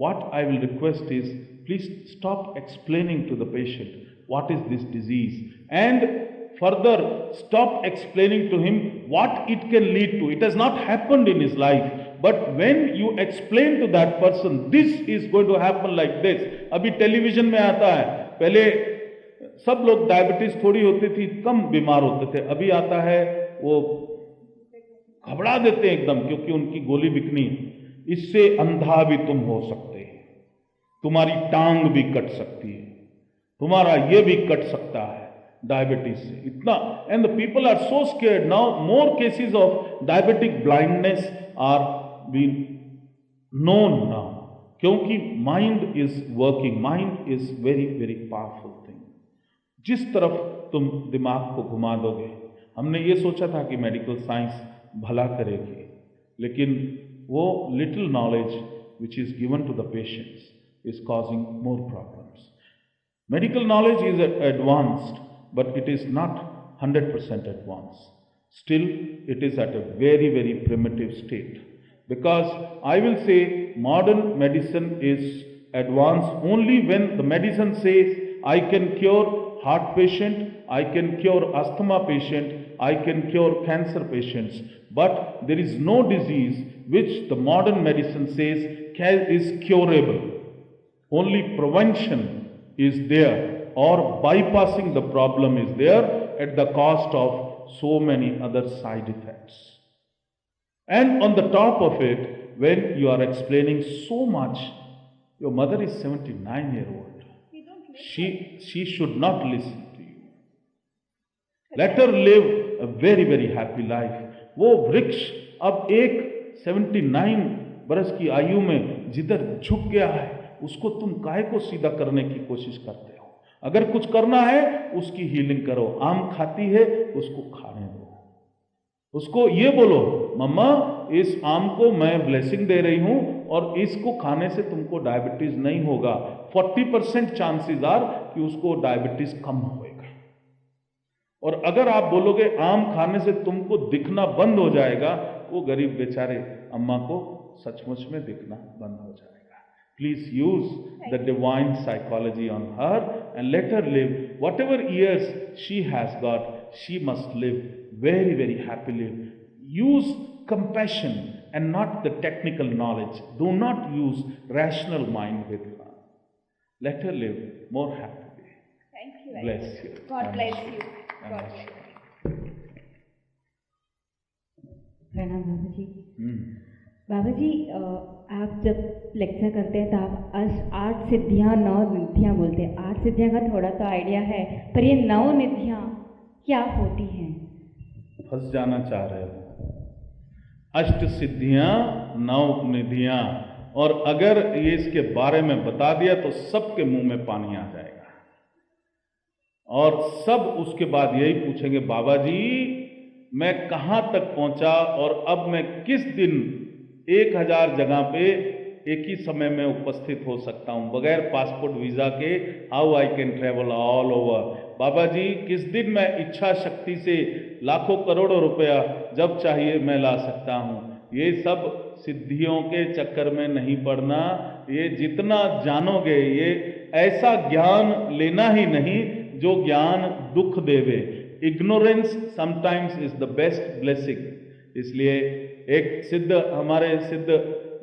what I will request is, please stop explaining to the patient what is this disease, and further stop explaining to him what it can lead to. It has not happened in his life, but when you explain to that person, this is going to happen like this. अभी television में आता है, पहले सब लोग diabetes थोड़ी होती थी, कम बीमार होते थे, अभी आता है वो घबरा देते हैं एकदम, क्योंकि उनकी गोली बिकनी है। इससे अंधा भी तुम हो सकते हैं, तुम्हारी टांग भी कट सकती है, तुम्हारा ये भी कट सकता है डायबिटीज से, इतना। And the people are so scared now, more cases of diabetic blindness are been known now, क्योंकि mind is working, mind is very very powerful thing. जिस तरफ तुम दिमाग को घुमा दोगे, हमने ये सोचा था कि मेडिकल साइंस भला करेगी, लेकिन वो little knowledge which is given to the patients is causing more problems. Medical knowledge is advanced, but it is not 100% advanced. Still, it is at a very, very primitive state. Because I will say modern medicine is advanced only when the medicine says, I can cure heart patient, I can cure asthma patient, I can cure cancer patients. But there is no disease which the modern medicine says is curable. Only prevention is there, or bypassing the problem is there at the cost of so many other side effects. And on the top of it, when you are explaining so much, your mother is 79-year-old. She should not listen to you. Let her live a very, very happy life. वो वृक्ष अब एक 79 बरस की आयु में जिधर झुक गया है, उसको तुम काहे को सीधा करने की कोशिश करते हो? अगर कुछ करना है, उसकी हीलिंग करो। आम खाती है, उसको खाने दो, उसको ये बोलो, मम्मा इस आम को मैं ब्लेसिंग दे रही हूं और इसको खाने से तुमको डायबिटीज नहीं होगा। 40% चांसेस आर कि उसको डायबिटीज कम होएगा। और अगर आप बोलोगे आम खाने से तुमको दिखना बंद हो जाएगा, वो गरीब बेचारे अम्मा को सचमुच में दिखना बंद हो जाएगा। Please use the divine psychology on her and let her live whatever years she has got. She must live very, very happily. Use compassion and not the technical knowledge. Do not use rational mind with her. Let her live more happily. Thank you. Bless you. God bless you. God bless you. प्रणाम बाबा जी। बाबा जी, आप जब lecture करते हैं तो आप 8 सिद्धियाँ 9 निधियाँ बोलते हैं। 8 सिद्धियाँ का थोड़ा तो आइडिया है, पर ये 9 निधियाँ क्या होती हैं? फंस जाना चाह रहे हो। 8 सिद्धियाँ 9 निधियाँ, और अगर ये इसके बारे में बता दिया तो सबके मुंह में पानी आ जाएगा, और सब उसके बाद यही पूछेंगे, बाबा जी मैं कहाँ तक पहुँचा और अब मैं किस दिन 1000 जगह पे एक ही समय में उपस्थित हो सकता हूं बगैर पासपोर्ट वीजा के। How I can travel all over. बाबा जी किस दिन मैं इच्छा शक्ति से लाखों करोड़ों रुपया जब चाहिए मैं ला सकता हूं। ये सब सिद्धियों के चक्कर में नहीं पड़ना। ये जितना जानोगे, ये ऐसा ज्ञान लेना ही नहीं जो ज्ञान दुख देवे। Ignorance sometimes is the best blessing. इसलिए एक सिद्ध, हमारे सिद्ध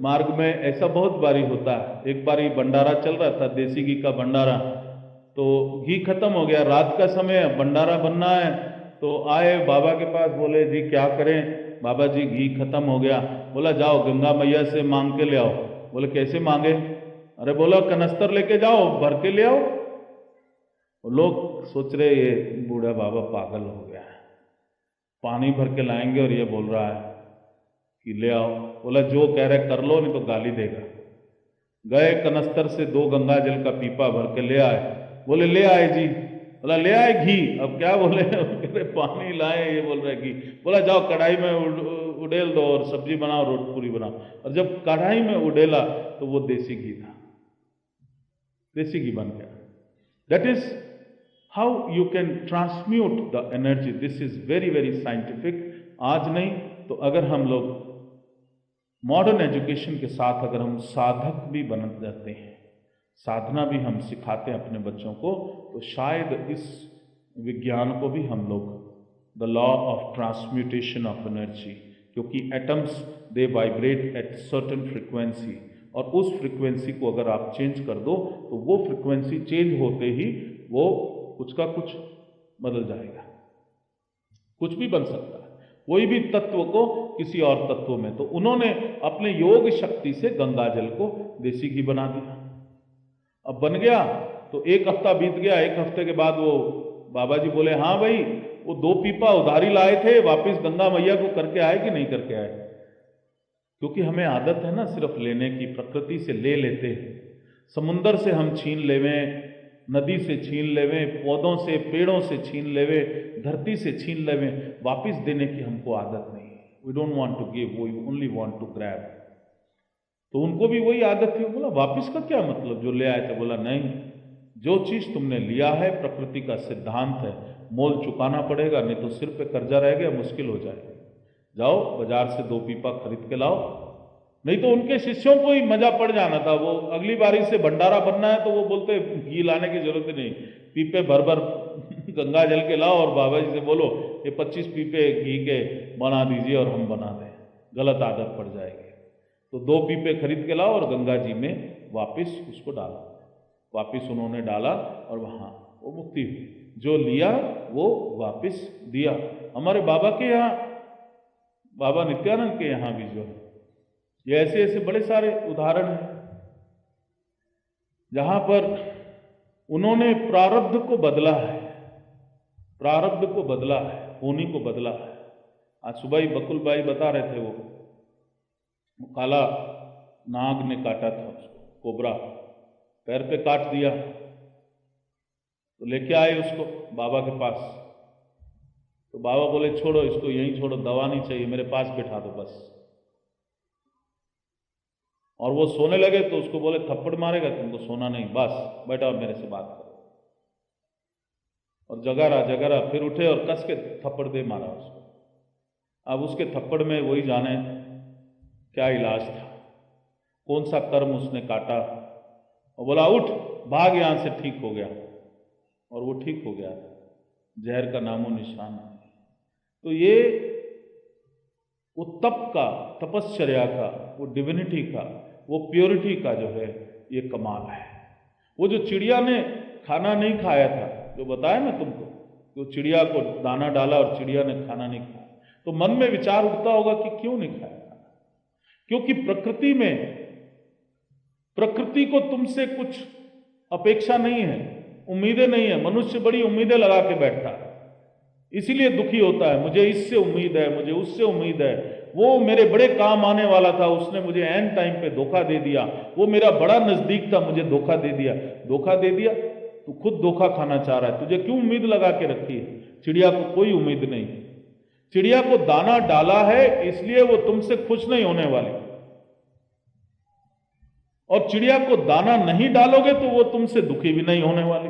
मार्ग में ऐसा बहुत बारी होता है। एक बारी भंडारा चल रहा था, देसी घी का भंडारा, तो घी खत्म हो गया, रात का समय है, भंडारा बनना है, तो आए बाबा के पास, बोले जी क्या करें बाबा जी घी खत्म हो गया। बोला जाओ गंगा मैया से मांग के ले आओ। बोले कैसे मांगे? अरे बोला कनस्तर लेके जाओ, भर के ले आओ। लोग सोच रहे ये बूढ़ा बाबा पागल हो गया है, पानी भर के लाएंगे और ये बोल रहा है कि ले आओ। बोला जो कह रहे कर लो, नहीं तो गाली देगा। गए कनस्तर से 2 गंगा जल का पीपा भर के ले आए। बोले ले आए जी। बोला ले आए घी। अब क्या बोले? पानी लाए, ये बोल रहे घी। बोला जाओ कढ़ाई में उड़ेल दो और सब्जी बनाओ, रोटी पूरी बनाओ। और जब कढ़ाई में उड़ेला तो वो देसी घी था, देसी घी बन गया। That is how you can transmute the energy. This is very very scientific. आज नहीं तो अगर हम लोग मॉडर्न एजुकेशन के साथ अगर हम साधक भी बन जाते हैं, साधना भी हम सिखाते हैं अपने बच्चों को, तो शायद इस विज्ञान को भी हम लोग the law of transmutation of energy, क्योंकि atoms they vibrate at certain frequency, और उस फ्रिक्वेंसी को अगर आप चेंज कर दो तो वो फ्रिक्वेंसी चेंज होते ही वो कुछ का कुछ बदल जाएगा, कुछ भी बन सकता है, कोई भी तत्व को किसी और तत्व में। तो उन्होंने अपने योग शक्ति से गंगा जल को देसी घी बना दिया। अब बन गया तो एक हफ्ता बीत गया, एक हफ्ते के बाद वो बाबा जी बोले, हाँ भाई वो 2 पीपा उधारी लाए थे, वापिस गंगा मैया को करके आए कि नहीं करके आए? क्योंकि हमें आदत है ना सिर्फ लेने की, प्रकृति से ले लेते हैं, समुंदर से हम छीन लेवें, नदी से छीन लेवें, पौधों से पेड़ों से छीन लेवें, धरती से छीन लेवें, वापिस देने की हमको आदत नहीं है। We don't want to give, we only want to grab. तो उनको भी वही आदत थी। बोला वापिस का क्या मतलब, जो ले आए थे? बोला नहीं, जो चीज तुमने लिया है प्रकृति का सिद्धांत है, मोल चुकाना पड़ेगा, नहीं तो सिर पे कर्जा रह गया, मुश्किल हो जाएगा। जाओ बाजार से 2 पीपा खरीद के लाओ। नहीं तो उनके शिष्यों को ही मजा पड़ जाना था, वो अगली बारी से भंडारा बनना है तो वो बोलते घी लाने की जरूरत ही नहीं, पीपे भर भर गंगा जल के लाओ और बाबा जी से बोलो ये 25 पीपे घी के बना दीजिए और हम बना दें। गलत आदत पड़ जाएगी। तो 2 पीपे खरीद के लाओ और गंगा जी में वापिस उसको डाला। वापिस उन्होंने डाला और वहां वो मुक्ति हुई। जो लिया वो वापिस दिया। हमारे बाबा के यहाँ, बाबा नित्यानंद के यहाँ भी जो है, ये ऐसे ऐसे बड़े सारे उदाहरण हैं जहां पर उन्होंने प्रारब्ध को बदला है, प्रारब्ध को बदला है, होनी को बदला है। आज सुबह ही बकुल भाई बता रहे थे, वो काला नाग ने काटा था उसको, कोबरा पैर पे काट दिया, तो लेके आए उसको बाबा के पास। तो बाबा बोले छोड़ो इसको, यहीं छोड़ो, दवा नहीं चाहिए, मेरे पास बिठा दो बस। और वो सोने लगे तो उसको बोले थप्पड़ मारेगा तुमको, सोना नहीं, बस बैठा मेरे से बात करो। और जगा रहा, फिर उठे और कस के थप्पड़ दे मारा उसको। अब उसके थप्पड़ में वही जाने क्या इलाज था, कौन सा कर्म उसने काटा। और बोला उठ भाग यहां से, ठीक हो गया। और वो ठीक हो गया, जहर का नामो निशान नहीं। तो ये वो तप का, तपश्चर्या का, वो डिविनिटी का, वो प्योरिटी का जो है ये कमाल है। वो जो चिड़िया ने खाना नहीं खाया था, जो बताया ना तुमको, तो चिड़िया को दाना डाला और चिड़िया ने खाना नहीं खाया, तो मन में विचार उठता होगा कि क्यों नहीं खाया खाना? क्योंकि प्रकृति में, प्रकृति को तुमसे कुछ अपेक्षा नहीं है, उम्मीदें नहीं है। मनुष्य बड़ी उम्मीदें लगा के बैठता है, इसीलिए दुखी होता है। मुझे इससे उम्मीद है, मुझे उससे उम्मीद है, वो मेरे बड़े काम आने वाला था, उसने मुझे एन टाइम पे धोखा दे दिया, वो मेरा बड़ा नजदीक था, मुझे धोखा दे दिया। धोखा दे दिया, तू खुद धोखा खाना चाह रहा है। तुझे क्यों उम्मीद लगा के रखी है? चिड़िया को कोई उम्मीद नहीं। चिड़िया को दाना डाला है इसलिए वो तुमसे खुश नहीं होने वाली, और चिड़िया को दाना नहीं डालोगे तो वो तुमसे दुखी भी नहीं होने वाली।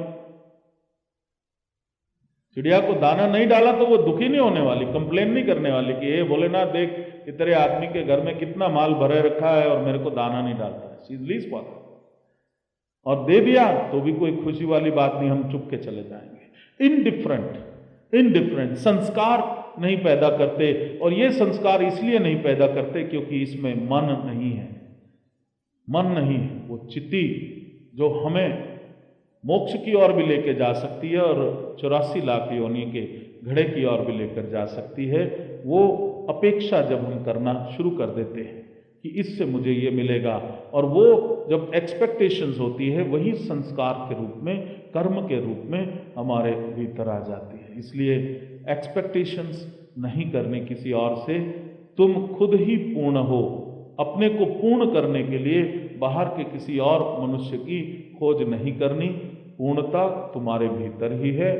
चिड़िया को दाना नहीं डाला तो वो दुखी नहीं होने वाली, कंप्लेन नहीं करने वाली कि ये भोलेनाथ देख तेरे आदमी के घर में कितना माल भरे रखा है और मेरे को दाना नहीं डालता है। She is least point. और दे दिया तो भी कोई खुशी वाली बात नहीं, हम चुप के चले जाएंगे। इनडिफरेंट संस्कार नहीं पैदा करते, और ये संस्कार इसलिए नहीं पैदा करते क्योंकि इसमें मन नहीं है। मन नहीं है वो चित्ती जो हमें मोक्ष की ओर भी लेके जा सकती है और 84 लाख योनि के घड़े की ओर भी लेकर जा सकती है। वो अपेक्षा जब हम करना शुरू कर देते हैं कि इससे मुझे ये मिलेगा, और वो जब एक्सपेक्टेशंस होती है वही संस्कार के रूप में, कर्म के रूप में हमारे भीतर आ जाती है। इसलिए एक्सपेक्टेशंस नहीं करनी किसी और से, तुम खुद ही पूर्ण हो। अपने को पूर्ण करने के लिए बाहर के किसी और मनुष्य की खोज नहीं करनी, पूर्णता तुम्हारे भीतर ही है,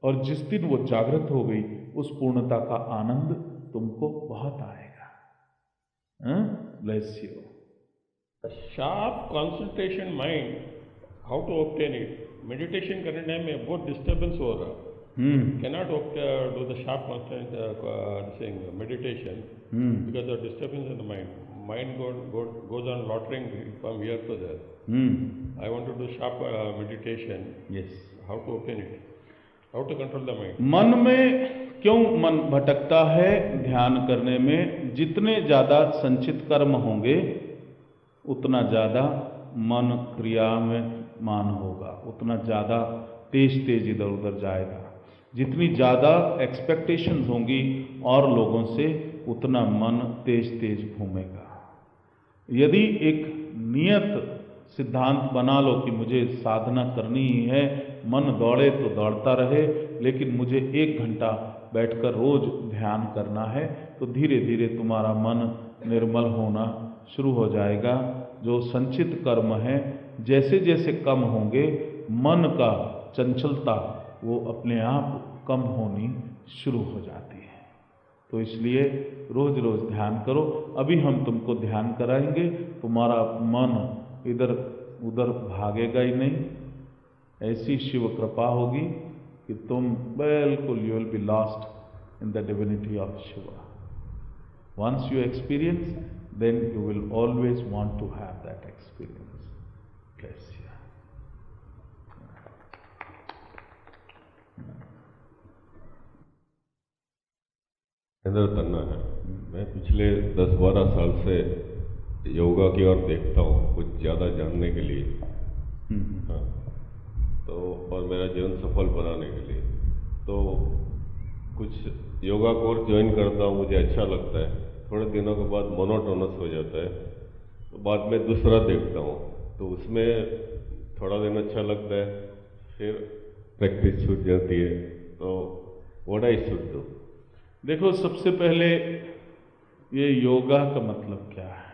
और जिस दिन वो जागृत हो गई उस पूर्णता का आनंद तुमको बहुत आएगा। Bless you. Sharp concentration mind, how to obtain it? Meditation करने टाइम में बहुत डिस्टर्बेंस हो रहा, cannot do the sharp meditation because of disturbance in the mind. mind goes on loitering from here to there. I want to do sharp meditation. Yes. How to obtain it? How to control the mind? मन में क्यों मन भटकता है ध्यान करने में? जितने ज्यादा संचित कर्म होंगे उतना ज्यादा मन क्रिया में मान होगा, उतना ज्यादा तेज तेज इधर उधर जाएगा। जितनी ज्यादा एक्सपेक्टेशंस होंगी और लोगों से उतना मन तेज तेज घूमेगा। यदि एक नियत सिद्धांत बना लो कि मुझे साधना करनी ही है, मन दौड़े तो दौड़ता रहे, लेकिन मुझे 1 घंटा बैठकर रोज ध्यान करना है, तो धीरे धीरे तुम्हारा मन निर्मल होना शुरू हो जाएगा। जो संचित कर्म है जैसे जैसे कम होंगे, मन का चंचलता वो अपने आप कम होनी शुरू हो जाती है। तो इसलिए रोज रोज ध्यान करो। अभी हम तुमको ध्यान कराएंगे, तुम्हारा मन इधर उधर भागेगा ही नहीं। ऐसी शिव कृपा होगी कि तुम बिल्कुल you will be lost in the divinity of Shiva. Once you experience, then you will always want to have that experience. Bless you. Mahendra तन्ना है। मैं पिछले 10-12 साल से योगा की ओर देखता हूँ, कुछ ज़्यादा जानने के लिए। हाँ, तो और मेरा जीवन सफल बनाने के लिए तो कुछ योगा कोर्स ज्वाइन करता हूँ, मुझे अच्छा लगता है। थोड़े दिनों के बाद मोनोटोनस हो जाता है, तो बाद में दूसरा देखता हूँ, तो उसमें थोड़ा दिन अच्छा लगता है, फिर प्रैक्टिस छूट जाती है। तो व्हाट आई शुड डू? देखो, सबसे पहले ये योगा का मतलब क्या है?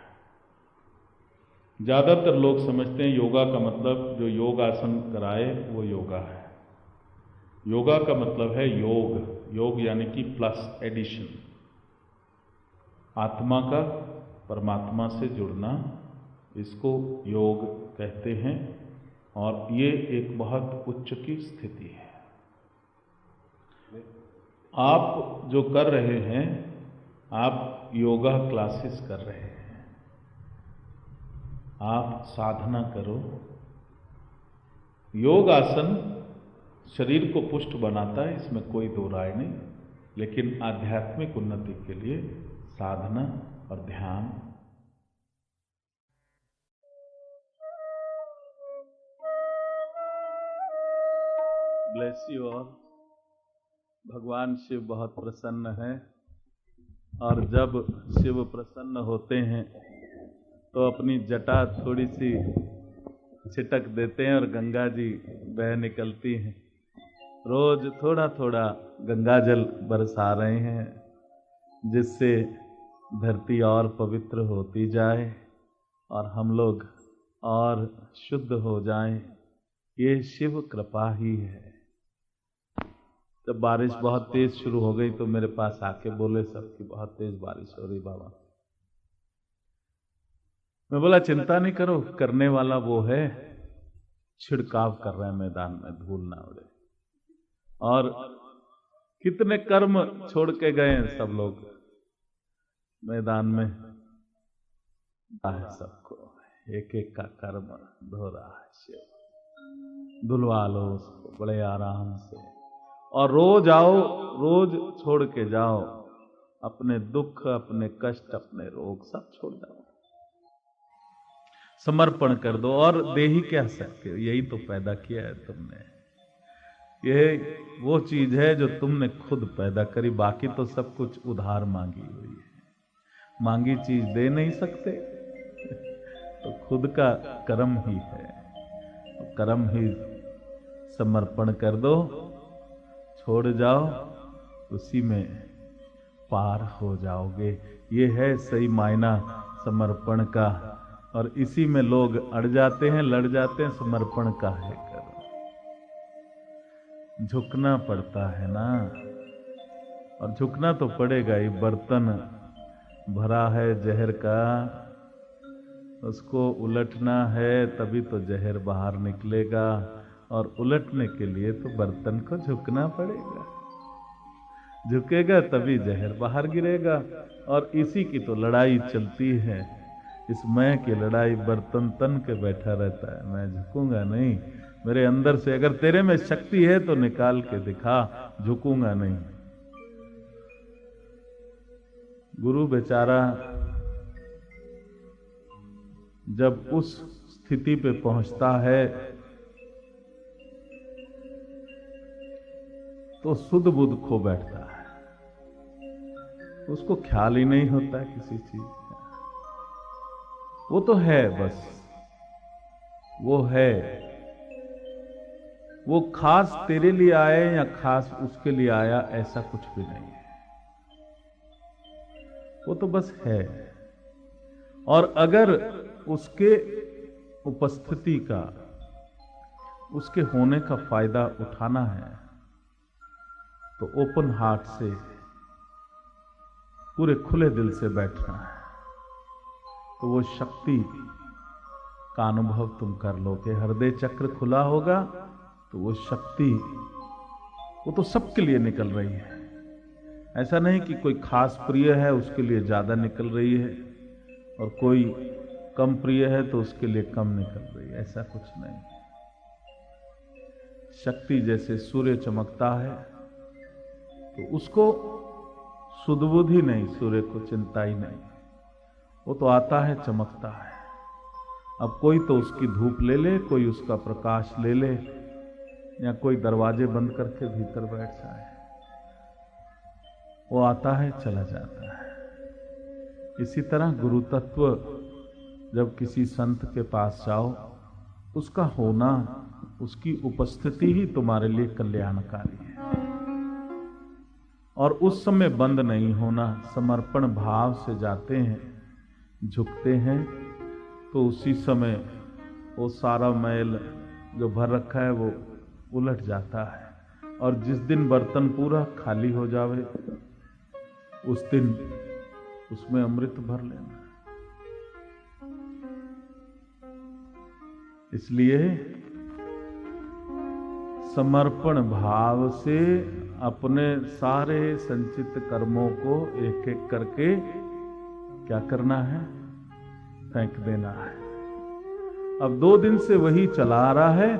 ज्यादातर लोग समझते हैं योगा का मतलब जो योग आसन कराए वो योगा है। योगा का मतलब है योग, योग यानी कि प्लस एडिशन, आत्मा का परमात्मा से जुड़ना, इसको योग कहते हैं। और ये एक बहुत उच्च की स्थिति है। आप जो कर रहे हैं, आप योगा क्लासेस कर रहे हैं, आप साधना करो। योग आसन शरीर को पुष्ट बनाता है, इसमें कोई दो राय नहीं, लेकिन आध्यात्मिक उन्नति के लिए साधना और ध्यान। Bless you all. भगवान शिव बहुत प्रसन्न है, और जब शिव प्रसन्न होते हैं तो अपनी जटा थोड़ी सी छिटक देते हैं और गंगा जी बह निकलती हैं। रोज थोड़ा थोड़ा गंगा जल बरसा रहे हैं, जिससे धरती और पवित्र होती जाए और हम लोग और शुद्ध हो जाएं। ये शिव कृपा ही है। जब बारिश बहुत तेज शुरू हो गई तो मेरे पास आके बोले सबकी बहुत तेज बारिश हो रही बाबा। मैं बोला चिंता नहीं करो, करने वाला वो है, छिड़काव कर रहे हैं मैदान में, धूल ना उड़े। और कितने कर्म छोड़ के गए हैं सब लोग मैदान में, है सबको एक एक का कर्म धो रहा है शिव। धुलवा लो उसको बड़े आराम से, और रोज आओ, रोज छोड़ के जाओ अपने दुख, अपने कष्ट, अपने रोग सब छोड़ जाओ, समर्पण कर दो। और दे ही क्या सकते हो, यही तो पैदा किया है तुमने। यह वो चीज है जो तुमने खुद पैदा करी, बाकी तो सब कुछ उधार मांगी हुई है। मांगी चीज दे नहीं सकते, तो खुद का कर्म ही है, कर्म ही समर्पण कर दो, छोड़ जाओ, उसी में पार हो जाओगे। ये है सही मायना समर्पण का, और इसी में लोग अड़ जाते हैं, लड़ जाते हैं। समर्पण का है करो, झुकना पड़ता है ना, और झुकना तो पड़ेगा ही। बर्तन भरा है जहर का, उसको उलटना है तभी तो जहर बाहर निकलेगा, और उलटने के लिए तो बर्तन को झुकना पड़ेगा। झुकेगा तभी जहर बाहर गिरेगा। और इसी की तो लड़ाई चलती है इस मैं की लड़ाई बर्तन तन के बैठा रहता है, मैं झुकूंगा नहीं। मेरे अंदर से अगर तेरे में शक्ति है तो निकाल के दिखा, झुकूंगा नहीं। गुरु बेचारा जब उस स्थिति पे पहुंचता है तो सुध बुध खो बैठता है, उसको ख्याल ही नहीं होता है किसी चीज का। वो तो है, बस वो है। वो खास तेरे लिए आए या खास उसके लिए आया, ऐसा कुछ भी नहीं है। वो तो बस है। और अगर उसके उपस्थिति का, उसके होने का फायदा उठाना है तो ओपन हार्ट से, पूरे खुले दिल से बैठना है, तो वो शक्ति का अनुभव तुम कर लोगे। हृदय चक्र खुला होगा तो वो शक्ति, वो तो सबके लिए निकल रही है। ऐसा नहीं कि कोई खास प्रिय है उसके लिए ज्यादा निकल रही है और कोई कम प्रिय है तो उसके लिए कम निकल रही है, ऐसा कुछ नहीं। शक्ति जैसे सूर्य चमकता है तो उसको सुध-बुध ही नहीं, सूर्य को चिंता ही नहीं, वो तो आता है, चमकता है। अब कोई तो उसकी धूप ले ले, कोई उसका प्रकाश ले ले, या कोई दरवाजे बंद करके भीतर बैठ जाए, वो आता है, चला जाता है। इसी तरह गुरु तत्व जब किसी संत के पास जाओ, उसका होना, उसकी उपस्थिति ही तुम्हारे लिए कल्याणकारी है। और उस समय बंद नहीं होना, समर्पण भाव से जाते हैं, झुकते हैं, तो उसी समय वो सारा मैल जो भर रखा है वो उलट जाता है। और जिस दिन बर्तन पूरा खाली हो जावे, उस दिन उसमें अमृत भर लेना। इसलिए समर्पण भाव से अपने सारे संचित कर्मों को एक एक करके क्या करना है, फेंक देना है। अब 2 दिन से वही चला आ रहा है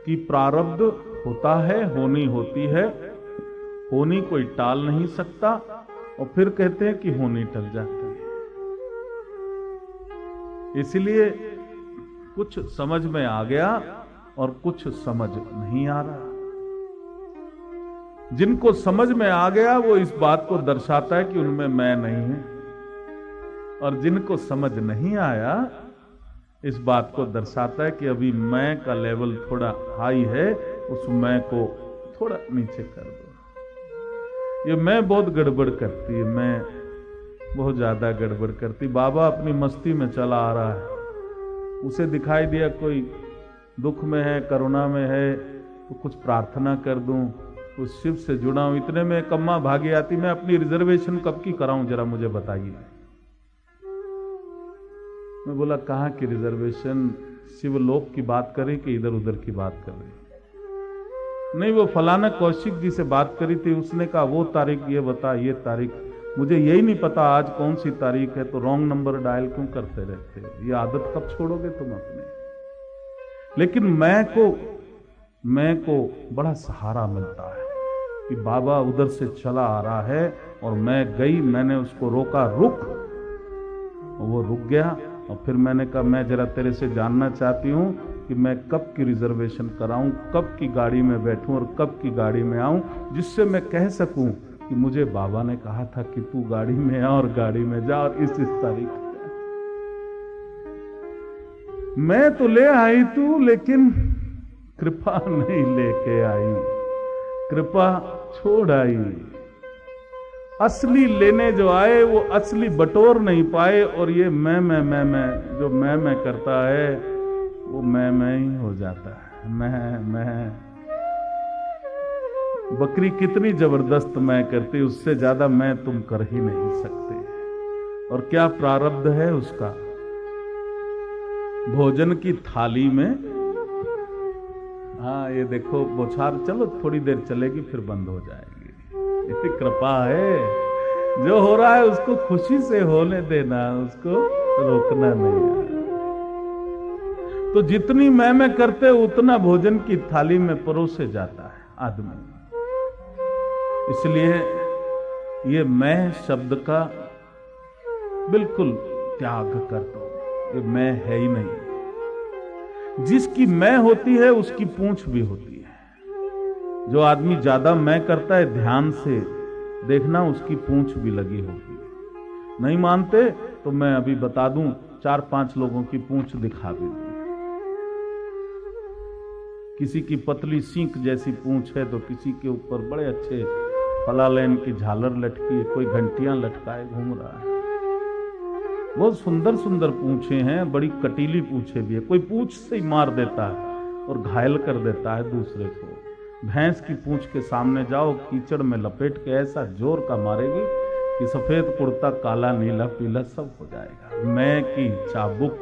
कि प्रारब्ध होता है, होनी होती है, होनी कोई टाल नहीं सकता, और फिर कहते हैं कि होनी टल जाती है। इसलिए कुछ समझ में आ गया और कुछ समझ नहीं आ रहा। जिनको समझ में आ गया वो इस बात को दर्शाता है कि उनमें मैं नहीं है, और जिनको समझ नहीं आया इस बात को दर्शाता है कि अभी मैं का लेवल थोड़ा हाई है, उस मैं को थोड़ा नीचे कर दो। ये मैं बहुत गड़बड़ करती है, मैं बहुत ज्यादा गड़बड़ करती। बाबा अपनी मस्ती में चला आ रहा है, उसे दिखाई दिया कोई दुख में है, करुणा में है, तो कुछ प्रार्थना कर दूं, उस शिव से जुड़ा हूं। इतने में कम्मा भागी आती, मैं अपनी रिजर्वेशन कब की कराऊं, जरा मुझे बताइए। मैं बोला कहाँ की रिजर्वेशन, शिवलोक की बात करें कि इधर उधर की बात कर रही? नहीं, वो फलाना कौशिक जी से बात करी थी, उसने कहा वो तारीख ये बता, ये तारीख, मुझे यही नहीं पता आज कौन सी तारीख है, तो रॉन्ग नंबर डायल क्यों करते रहते हो? ये आदत कब छोड़ोगे तुम अपने? लेकिन मैं को बड़ा सहारा मिलता है कि बाबा उधर से चला आ रहा है और मैं गई, मैंने उसको रोका, रुक, और वो रुक गया। और फिर मैंने कहा मैं जरा तेरे से जानना चाहती हूं कि मैं कब की रिजर्वेशन कराऊं, कब की गाड़ी में बैठूं और कब की गाड़ी में आऊं, जिससे मैं कह सकूं कि मुझे बाबा ने कहा था कि तू गाड़ी में आ और गाड़ी में जा, और इस तारीख मैं तो ले आई तू, लेकिन कृपा नहीं लेके आई, कृपा छोड़ आई। असली लेने जो आए वो असली बटोर नहीं पाए, और ये मैं जो मैं करता है वो मैं ही हो जाता है। मैं बकरी कितनी जबरदस्त मैं करती, उससे ज्यादा मैं तुम कर ही नहीं सकते। और क्या प्रारब्ध है उसका? भोजन की थाली में, हाँ ये देखो बौछार, चलो थोड़ी देर चलेगी फिर बंद हो जाएगी। ये कृपा है, जो हो रहा है उसको खुशी से होने देना, उसको रोकना नहीं है। तो जितनी मैं करते उतना भोजन की थाली में परोसे जाता है आदमी। इसलिए ये मैं शब्द का बिल्कुल त्याग कर दो। ये मैं है ही नहीं। जिसकी मैं होती है उसकी पूंछ भी होती है। जो आदमी ज्यादा मैं करता है, ध्यान से देखना, उसकी पूंछ भी लगी होगी। नहीं मानते तो मैं अभी बता दूं, 4-5 लोगों की पूंछ दिखा भी दूं। किसी की पतली सींक जैसी पूंछ है तो किसी के ऊपर बड़े अच्छे फलालेन की झालर लटकी है, कोई घंटियां लटकाए घूम रहा है। बहुत सुंदर सुंदर पूंछे हैं, बड़ी कटीली पूंछे भी है। कोई पूंछ से ही मार देता है और घायल कर देता है दूसरे को। भैंस की पूंछ के सामने जाओ, कीचड़ में लपेट के ऐसा जोर का मारेगी कि सफेद कुर्ता काला नीला पीला सब हो जाएगा। मैं की चाबुक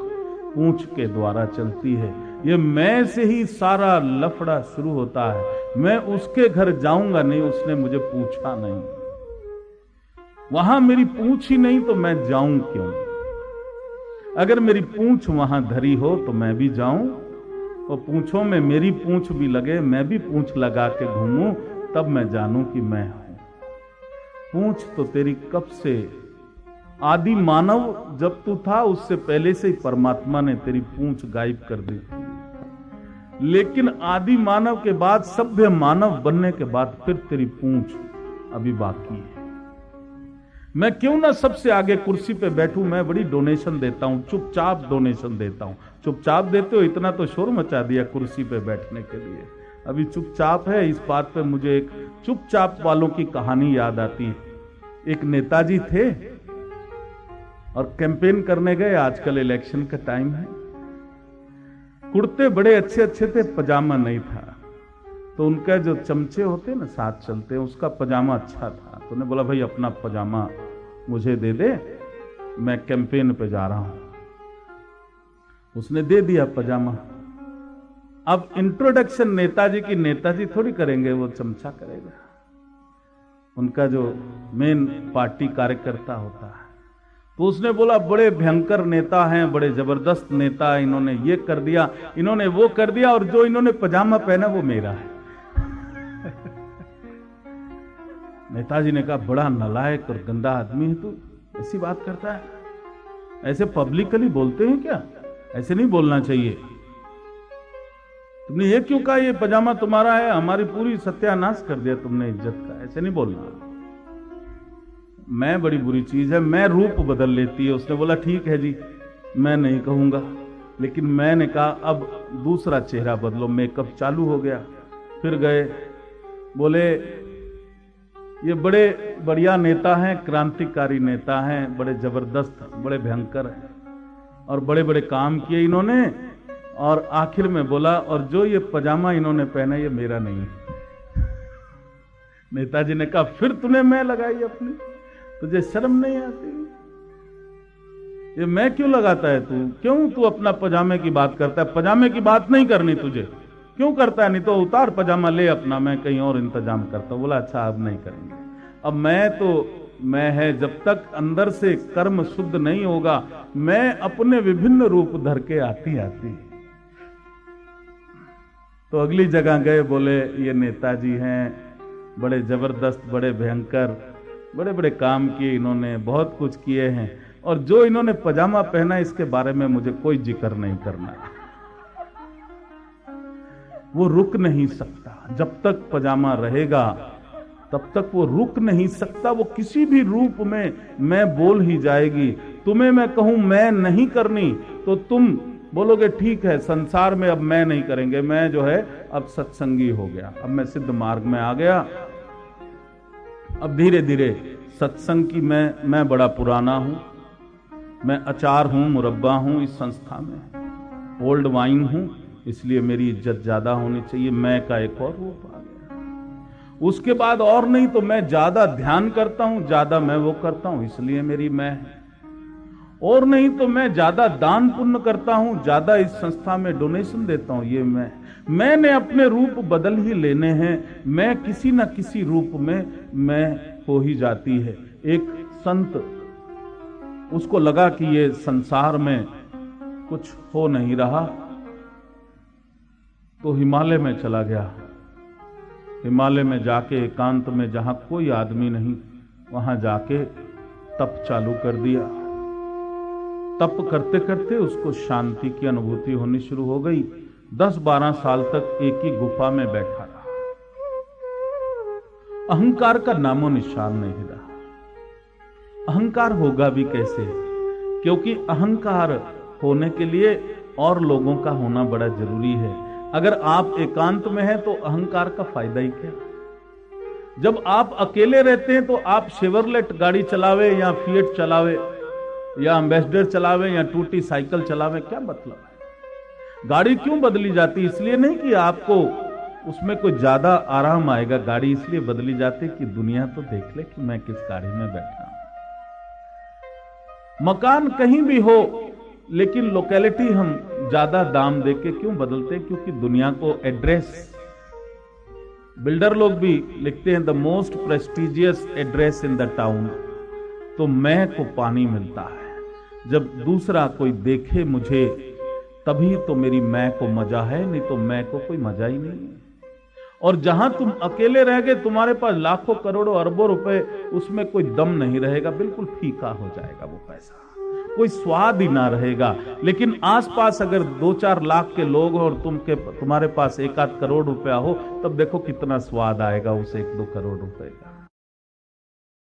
पूंछ के द्वारा चलती है। ये मैं से ही सारा लफड़ा शुरू होता है। मैं उसके घर जाऊंगा नहीं, उसने मुझे पूछा नहीं। वहां मेरी पूंछ ही नहीं तो मैं जाऊं क्यों? अगर मेरी पूंछ वहां धरी हो तो मैं भी जाऊं, और पूंछों में मेरी पूंछ भी लगे, मैं भी पूंछ लगा के घूमूं, तब मैं जानूं कि मैं हूं। पूंछ तो तेरी कब से, आदि मानव जब तू था उससे पहले से ही परमात्मा ने तेरी पूंछ गायब कर दी थी। लेकिन आदि मानव के बाद, सभ्य मानव बनने के बाद फिर तेरी पूंछ अभी बाकी है। मैं क्यों ना सबसे आगे कुर्सी पे बैठूं? मैं बड़ी डोनेशन देता हूं, चुपचाप डोनेशन देता हूं। चुपचाप देते हो, इतना तो शोर मचा दिया कुर्सी पे बैठने के लिए। अभी चुपचाप है। इस बात पे मुझे एक चुपचाप वालों की कहानी याद आती है। एक नेताजी थे और कैंपेन करने गए। आजकल इलेक्शन का टाइम है। कुर्ते बड़े अच्छे अच्छे थे, पजामा नहीं था। तो उनका जो चमचे होते ना साथ चलते हैं, उसका पजामा अच्छा था। तो उन्होंने बोला भाई अपना पजामा मुझे दे दे, मैं कैंपेन पे जा रहा हूं। उसने दे दिया पजामा। अब इंट्रोडक्शन नेताजी की नेताजी थोड़ी करेंगे, वो चमचा करेगा। उनका जो मेन पार्टी कार्यकर्ता होता है। तो उसने बोला बड़े भयंकर नेता हैं, बड़े जबरदस्त नेता, इन्होंने ये कर दिया, इन्होंने वो कर दिया, और जो इन्होंने पजामा पहना वो मेरा है। नेताजी ने कहा बड़ा नालायक और गंदा आदमी है तू, ऐसी बात करता है? ऐसे पब्लिकली बोलते हैं क्या? ऐसे नहीं बोलना चाहिए। तुमने ये क्यों कहा ये पजामा तुम्हारा है? हमारी पूरी सत्यानाश कर दिया तुमने इज्जत का। ऐसे नहीं बोलना। मैं बड़ी बुरी चीज है, मैं रूप बदल लेती है। उसने बोला ठीक है जी, मैं नहीं कहूंगा। लेकिन मैंने कहा अब दूसरा चेहरा बदलो। मेकअप चालू हो गया। फिर गए, बोले ये बड़े बढ़िया नेता हैं, क्रांतिकारी नेता हैं, बड़े जबरदस्त, बड़े भयंकर हैं, और बड़े बड़े काम किए इन्होंने। और आखिर में बोला और जो ये पजामा इन्होंने पहना ये मेरा नहीं है। नेताजी ने कहा फिर तूने मैं लगाई अपनी? तुझे शर्म नहीं आती? ये मैं क्यों लगाता है तू? क्यों तू अपना पजामे की बात करता है? पजामे की बात नहीं करनी तुझे, क्यों करता है? नहीं तो उतार पजामा ले अपना, मैं कहीं और इंतजाम करता हूं। बोला अच्छा अब नहीं करेंगे। अब मैं तो मैं है, जब तक अंदर से कर्म शुद्ध नहीं होगा, मैं अपने विभिन्न रूप धर के आती आती। तो अगली जगह गए, बोले ये नेताजी हैं, बड़े जबरदस्त, बड़े भयंकर, बड़े बड़े काम किए इन्होंने, बहुत कुछ किए हैं, और जो इन्होंने पजामा पहना इसके बारे में मुझे कोई जिक्र नहीं करना। वो रुक नहीं सकता। जब तक पजामा रहेगा तब तक वो रुक नहीं सकता। वो किसी भी रूप में मैं बोल ही जाएगी। तुम्हें मैं कहूं मैं नहीं करनी तो तुम बोलोगे ठीक है, संसार में अब मैं नहीं करेंगे, मैं जो है अब सत्संगी हो गया, अब मैं सिद्ध मार्ग में आ गया। अब धीरे धीरे सत्संग की मैं बड़ा पुराना हूं, मैं अचार हूं, मुरब्बा हूं इस संस्था में, ओल्ड वाइन हूं, इसलिए मेरी इज्जत ज्यादा होनी चाहिए। मैं का एक और रूप आ गया। उसके बाद और नहीं तो मैं ज्यादा ध्यान करता हूं, ज्यादा मैं वो करता हूं, इसलिए मेरी मैं है। और नहीं तो मैं ज्यादा दान पुण्य करता हूं, ज्यादा इस संस्था में डोनेशन देता हूं, ये मैंने अपने रूप बदल ही लेने हैं। मैं किसी न किसी रूप में मैं हो ही जाती है। एक संत उसको लगा कि ये संसार में कुछ हो नहीं रहा, तो हिमालय में चला गया। हिमालय में जाके एकांत में, जहां कोई आदमी नहीं, वहां जाके तप चालू कर दिया। तप करते करते उसको शांति की अनुभूति होनी शुरू हो गई। 10-12 साल तक एक ही गुफा में बैठा रहा। अहंकार का नामो निशान नहीं रहा। अहंकार होगा भी कैसे? क्योंकि अहंकार होने के लिए और लोगों का होना बड़ा जरूरी है। अगर आप एकांत में हैं तो अहंकार का फायदा ही क्या? जब आप अकेले रहते हैं तो आप शेवरलेट गाड़ी चलावे या फिएट चलावे या एम्बेसडर चलावे या टूटी साइकिल चलावे, क्या मतलब है? गाड़ी क्यों बदली जाती? इसलिए नहीं कि आपको उसमें कोई ज्यादा आराम आएगा। गाड़ी इसलिए बदली जाती कि दुनिया तो देख ले कि मैं किस गाड़ी में बैठा हूं। मकान कहीं भी हो, लेकिन लोकेलिटी हम ज्यादा दाम देके क्यों बदलते हैं? क्योंकि दुनिया को एड्रेस, बिल्डर लोग भी लिखते हैं the most prestigious address in the town. तो मैं को पानी मिलता है। जब दूसरा कोई देखे मुझे तभी तो मेरी मैं को मजा है, नहीं तो मैं को कोई मजा ही नहीं है। और जहां तुम अकेले रह गए, तुम्हारे पास लाखों करोड़ों अरबों रुपए, उसमें कोई दम नहीं रहेगा, बिल्कुल फीका हो जाएगा वो पैसा, कोई स्वाद ही ना रहेगा। लेकिन आसपास अगर 2-4 लाख के लोग हो और तुम्हारे पास 1-8 करोड़ रुपया हो, तब देखो कितना स्वाद आएगा उस 1-2 करोड़ रुपए का।